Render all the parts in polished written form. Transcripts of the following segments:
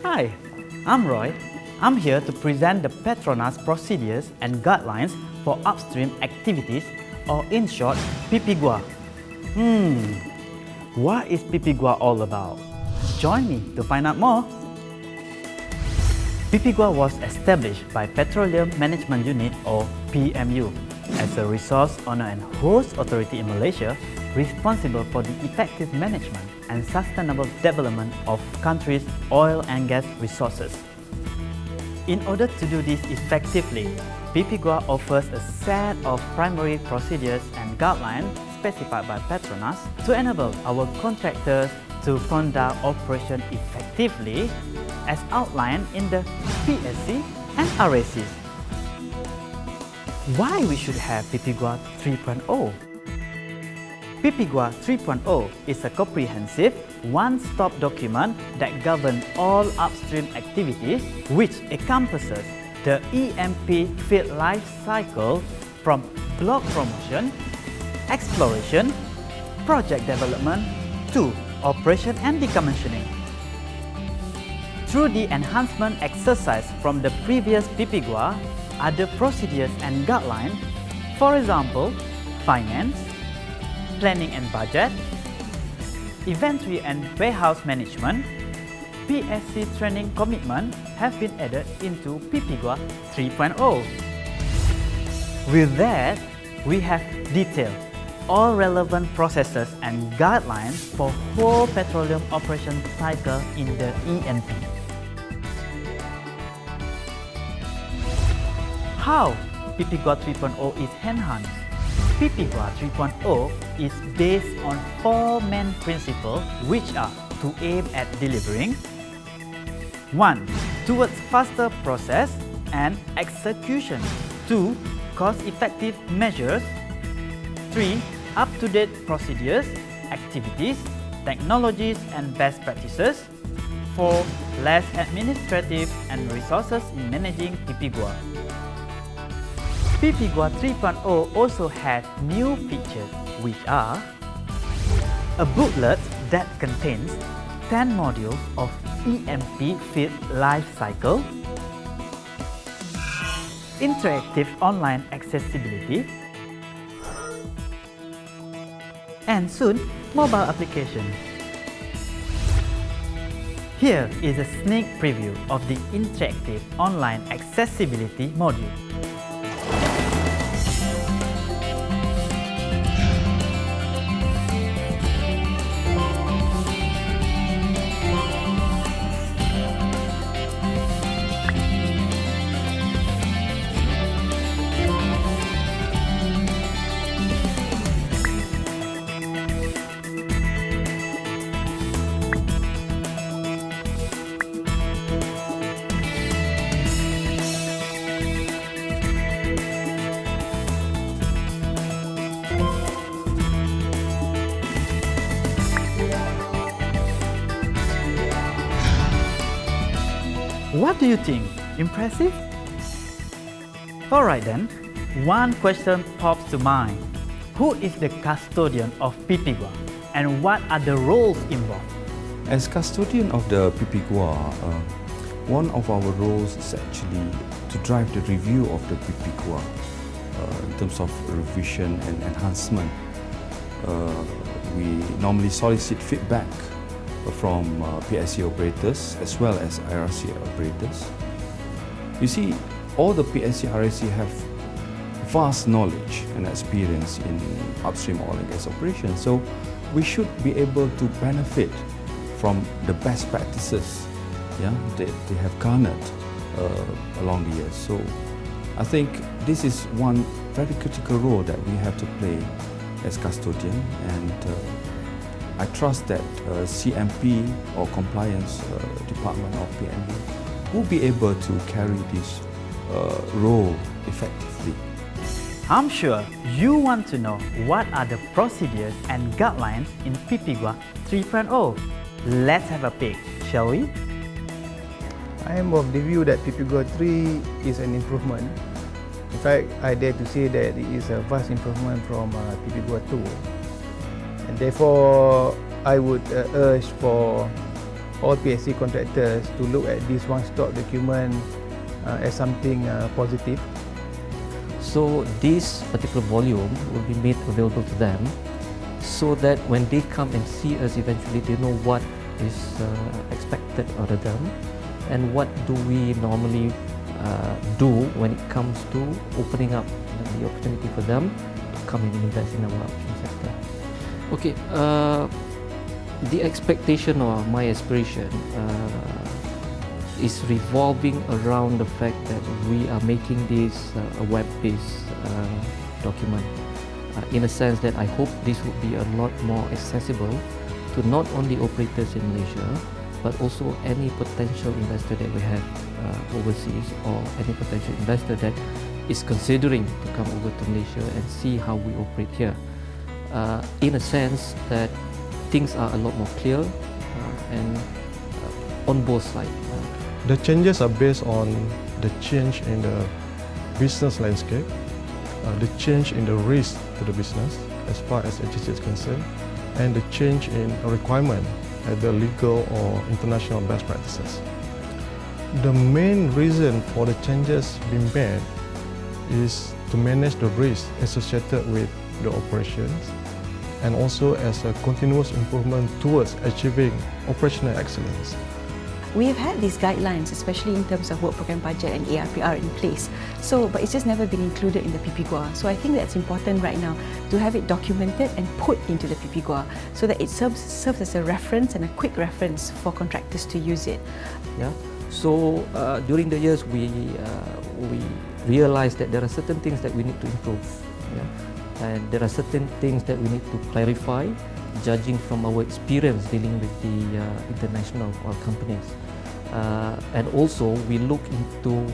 Hi, I'm Roy. I'm here to present the Petronas procedures and guidelines for upstream activities, or in short, PPGUA. What is PPGUA all about? Join me to find out more. PPGUA was established by Petroleum Management Unit, or PMU, as a resource owner and host authority in Malaysia responsible for the effective management and sustainable development of country's oil and gas resources. In order to do this effectively, PPGUA offers a set of primary procedures and guidelines specified by Petronas to enable our contractors to conduct operation effectively as outlined in the PSC and RACs. Why we should have PPGUA 3.0? PPGUA 3.0 is a comprehensive, one-stop document that governs all upstream activities, which encompasses the E&P field life cycle from block promotion, exploration, project development to operation and decommissioning. Through the enhancement exercise from the previous PPGUA, other procedures and guidelines, for example, finance, planning and budget, inventory and warehouse management, PSC training commitment have been added into PPGUA 3.0. With that, we have detailed all relevant processes and guidelines for whole petroleum operation cycle in the E&P. How PPGUA 3.0 is enhanced? PPGUA 3.0 is based on four main principles, which are to aim at delivering 1. Towards faster process and execution. 2. Cost-effective measures. 3. Up-to-date procedures, activities, technologies and best practices. 4. Less administrative and resources in managing PPGUA. PPGUA 3.0 also has new features, which are a booklet that contains 10 modules of E&P field life cycle, interactive online accessibility, and soon, mobile application. Here is a sneak preview of the interactive online accessibility module. What do you think? Impressive? Alright then, one question pops to mind. Who is the custodian of PPGUA and what are the roles involved? As custodian of the PPGUA, one of our roles is actually to drive the review of the PPGUA in terms of revision and enhancement. We normally solicit feedback from PSC operators as well as IRC operators. You see, all the PSC RSC have vast knowledge and experience in upstream oil and gas operations, so we should be able to benefit from the best practices that they have garnered along the years. So I think this is one very critical role that we have to play as custodian, and I trust that CMP or compliance department of PMU will be able to carry this role effectively. I'm sure you want to know what are the procedures and guidelines in PPGUA 3.0. Let's have a peek, shall we? I am of the view that PPGUA 3 is an improvement. In fact, I dare to say that it is a vast improvement from PPGUA 2. And therefore, I would urge for all PSC contractors to look at this one-stop document as something positive. So this particular volume will be made available to them so that when they come and see us eventually, they know what is expected out of them and what do we normally do when it comes to opening up the opportunity for them to come and invest in our option sector. Okay, the expectation or my aspiration is revolving around the fact that we are making this a web-based document. In a sense that I hope this will be a lot more accessible to not only operators in Malaysia, but also any potential investor that we have overseas, or any potential investor that is considering to come over to Malaysia and see how we operate here. In a sense that things are a lot more clear and on both sides. The changes are based on the change in the business landscape, the change in the risk to the business as far as HSC is concerned, and the change in a requirement at the legal or international best practices. The main reason for the changes being made is to manage the risk associated with the operations, and also as a continuous improvement towards achieving operational excellence. We've had these guidelines, especially in terms of work program budget and ARPR in place. But it's just never been included in the PPGUA. So I think that's important right now to have it documented and put into the PPGUA so that it serves as a reference and a quick reference for contractors to use it. Yeah. So during the years, we realized that there are certain things that we need to improve. Yeah? And there are certain things that we need to clarify, judging from our experience dealing with the international companies. And also we look into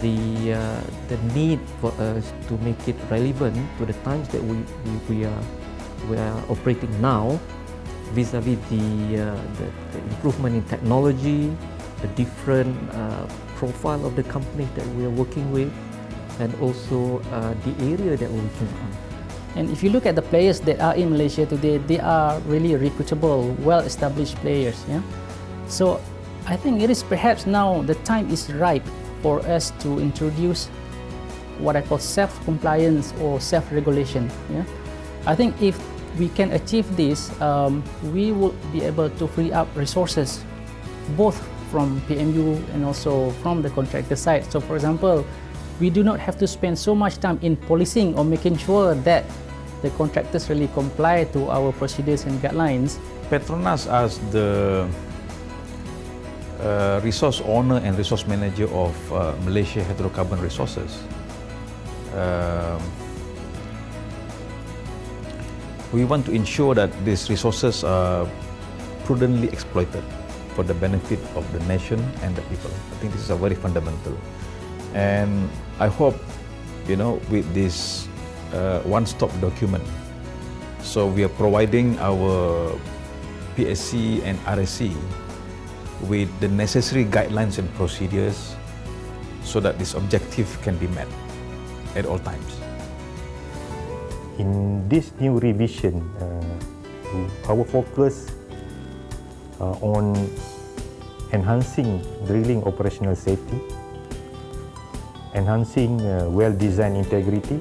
the need for us to make it relevant to the times that we are operating now, vis-a-vis the improvement in technology, the different profile of the companies that we are working with, and also the area that we're working on. And if you look at the players that are in Malaysia today, they are really reputable, well-established players. Yeah? So I think it is perhaps now the time is ripe for us to introduce what I call self-compliance or self-regulation. Yeah? I think if we can achieve this, we will be able to free up resources, both from PMU and also from the contractor side. So for example, we do not have to spend so much time in policing or making sure that the contractors really comply to our procedures and guidelines. Petronas, as the resource owner and resource manager of Malaysia Hydrocarbon Resources, we want to ensure that these resources are prudently exploited for the benefit of the nation and the people. I think this is a very fundamental. And I hope, with this one-stop document, so we are providing our PSC and RSC with the necessary guidelines and procedures so that this objective can be met at all times. In this new revision, our focus on enhancing drilling operational safety, enhancing well-designed integrity,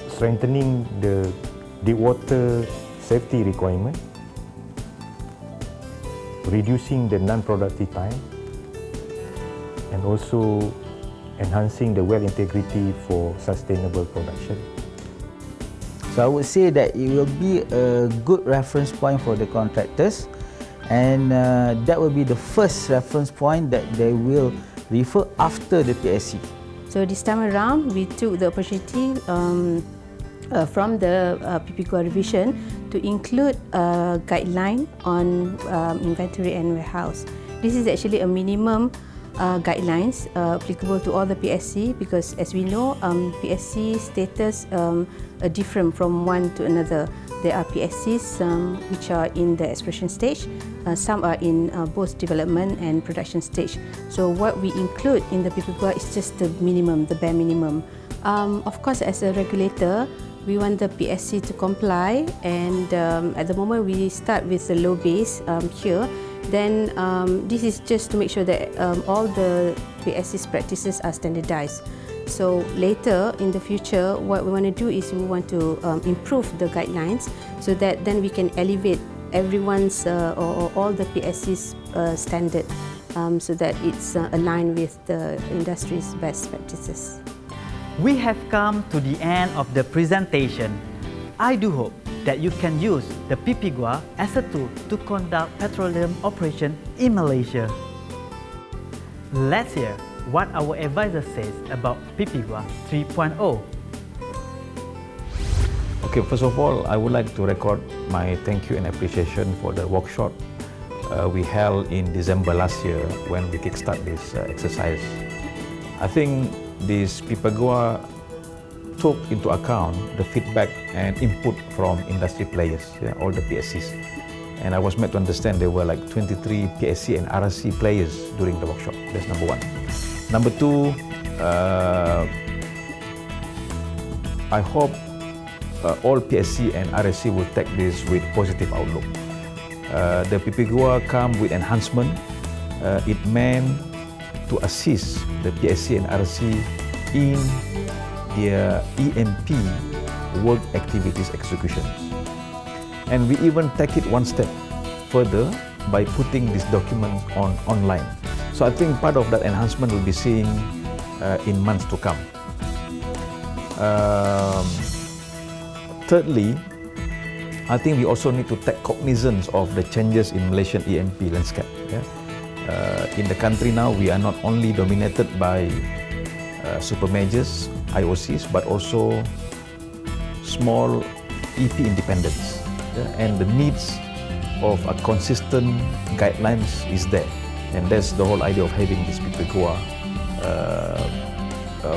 strengthening the deepwater safety requirement, reducing the non-productive time, and also enhancing the well integrity for sustainable production. So I would say that it will be a good reference point for the contractors, and that will be the first reference point that they will refer after the PSC. So this time around, we took the opportunity from the PPGUA revision to include a guideline on inventory and warehouse. This is actually a minimum guidelines applicable to all the PSC, because as we know, PSC status are different from one to another. There are PSCs which are in the exploration stage, some are in both development and production stage. So what we include in the PPGUA is just the minimum, the bare minimum. Of course, as a regulator, we want the PSC to comply, and at the moment we start with the low base here. Then this is just to make sure that all the PSC's practices are standardized. So later in the future, what we want to do is we want to improve the guidelines so that then we can elevate everyone's or all the PSC's standard so that it's aligned with the industry's best practices. We have come to the end of the presentation. I do hope that you can use the PPGUA as a tool to conduct petroleum operation in Malaysia. Let's hear what our advisor says about PPGUA 3.0. Okay, first of all, I would like to record my thank you and appreciation for the workshop we held in December last year when we kickstart this exercise. I think this PipGua took into account the feedback and input from industry players, all the PSCs. And I was made to understand there were like 23 PSC and RSC players during the workshop. That's number one. Number two, I hope all PSC and RSC will take this with positive outlook. The PPGUA come with enhancement. It meant to assist the PSC and RSC in their EMP work activities execution. And we even take it one step further by putting this document online. So I think part of that enhancement will be seen in months to come. Thirdly, I think we also need to take cognizance of the changes in Malaysian EMP landscape. In the country now, we are not only dominated by super majors, IOCs, but also small EP independents. And the needs of a consistent guidelines is there. And that's the whole idea of having this PPGUA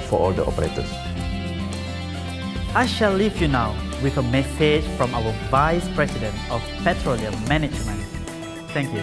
for all the operators. I shall leave you now with a message from our Vice President of Petroleum Management. Thank you.